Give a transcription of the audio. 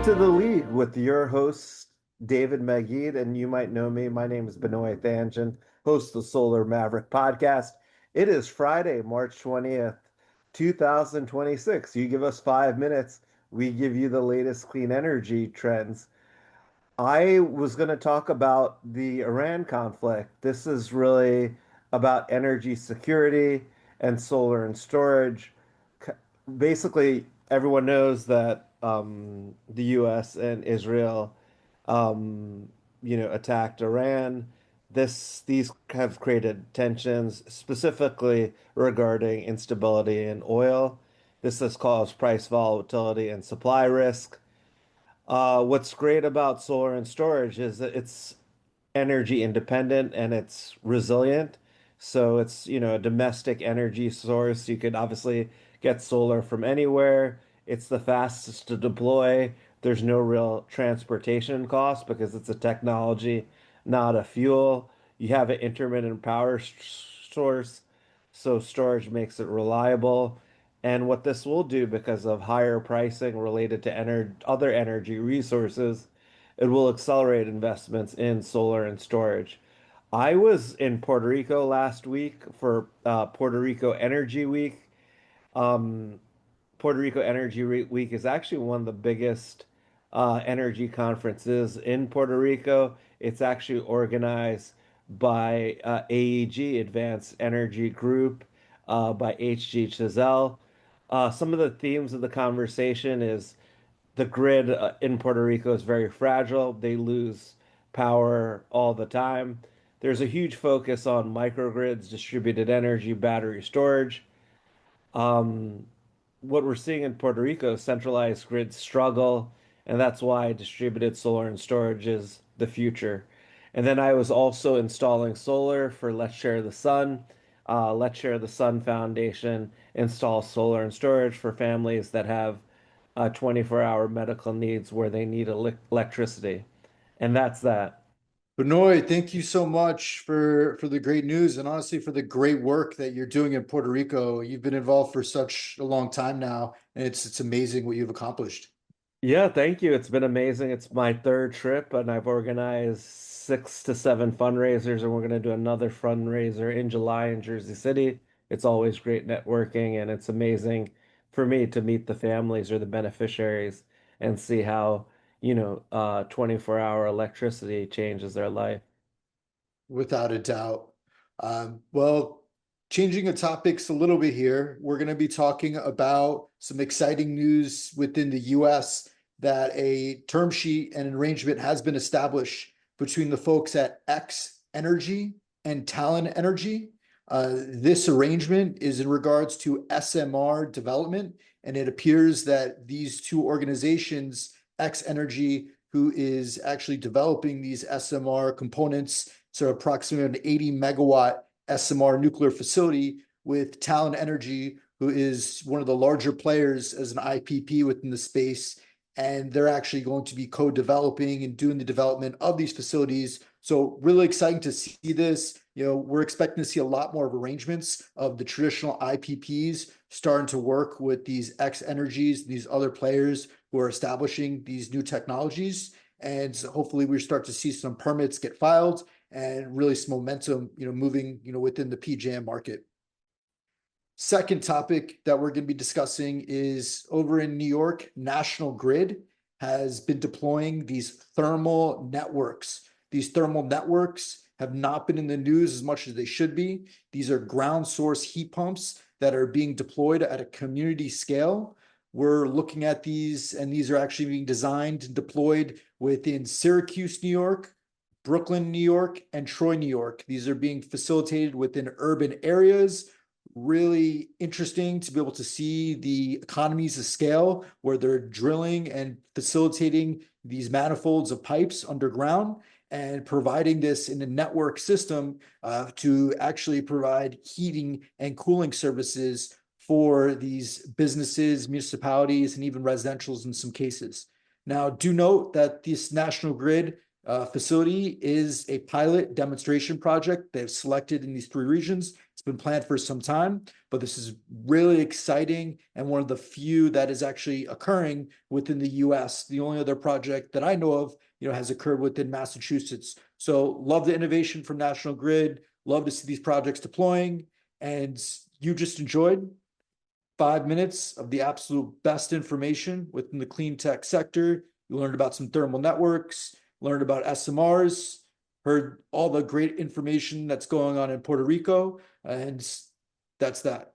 to the League with your host, David Magid, and you might know me. My name is Benoy Thanjan, host of the Solar Maverick podcast. It is Friday, March 20th, 2026. You give us 5 minutes, we give you the latest clean energy trends. I was going to talk about the Iran conflict. This is really about energy security and solar and storage. Basically, everyone knows that the U.S. and Israel, attacked Iran. These have created tensions, specifically regarding instability in oil. This has caused price volatility and supply risk. What's great about solar and storage is that it's energy independent and it's resilient. So it's, a domestic energy source. You could obviously get solar from anywhere. It's the fastest to deploy. There's no real transportation cost because it's a technology, not a fuel. You have an intermittent power source, so storage makes it reliable. And what this will do, because of higher pricing related to other energy resources, it will accelerate investments in solar and storage. I was in Puerto Rico last week for Puerto Rico Energy Week. Um, Puerto Rico Energy Week is actually one of the biggest energy conferences in Puerto Rico. It's actually organized by AEG, Advanced Energy Group, by HG Chazelle. Some of the themes of the conversation is the grid in Puerto Rico is very fragile. They lose power all the time. There's a huge focus on microgrids, distributed energy, battery storage. Um, what we're seeing in Puerto Rico, centralized grids struggle, and that's why distributed solar and storage is the future. And then I was also installing solar for Let's Share the Sun. Let's Share the Sun Foundation installs solar and storage for families that have 24-hour medical needs where they need electricity. And that's that. Benoy, thank you so much for the great news and honestly for the great work that you're doing in Puerto Rico. You've been involved for such a long time now, and it's amazing what you've accomplished. Yeah, thank you. It's been amazing. It's my third trip, and I've organized 6 to 7 fundraisers, and we're going to do another fundraiser in July in Jersey City. It's always great networking, and it's amazing for me to meet the families or the beneficiaries and see how, 24-hour electricity changes their life. Without a doubt. Well, changing the topics a little bit here, we're going to be talking about some exciting news within the US that a term sheet and an arrangement has been established between the folks at X Energy and Talen Energy. This arrangement is in regards to SMR development, and it appears that these two organizations, X Energy, who is actually developing these SMR components, so approximately an 80 megawatt SMR nuclear facility, with Talen Energy, who is one of the larger players as an IPP within the space. And they're actually going to be co-developing and doing the development of these facilities. So really exciting to see this. We're expecting to see a lot more of arrangements of the traditional IPPs starting to work with these X Energies, these other players who are establishing these new technologies. And so hopefully we start to see some permits get filed and really some momentum, moving, within the PJM market. Second topic that we're going to be discussing is over in New York, National Grid has been deploying these thermal networks. These thermal networks have not been in the news as much as they should be. These are ground source heat pumps that are being deployed at a community scale. We're looking at these, and these are actually being designed and deployed within Syracuse, New York, Brooklyn, New York, and Troy, New York. These are being facilitated within urban areas. Really interesting to be able to see the economies of scale where they're drilling and facilitating these manifolds of pipes underground and providing this in a network system to actually provide heating and cooling services for these businesses, municipalities, and even residentials in some cases. Now, do note that this National Grid facility is a pilot demonstration project they've selected in these three regions. It's been planned for some time, but this is really exciting and one of the few that is actually occurring within the US. The only other project that I know of, has occurred within Massachusetts. So love the innovation from National Grid, love to see these projects deploying, and you just enjoyed 5 minutes of the absolute best information within the clean tech sector. You learned about some thermal networks, learned about SMRs, heard all the great information that's going on in Puerto Rico, and that's that.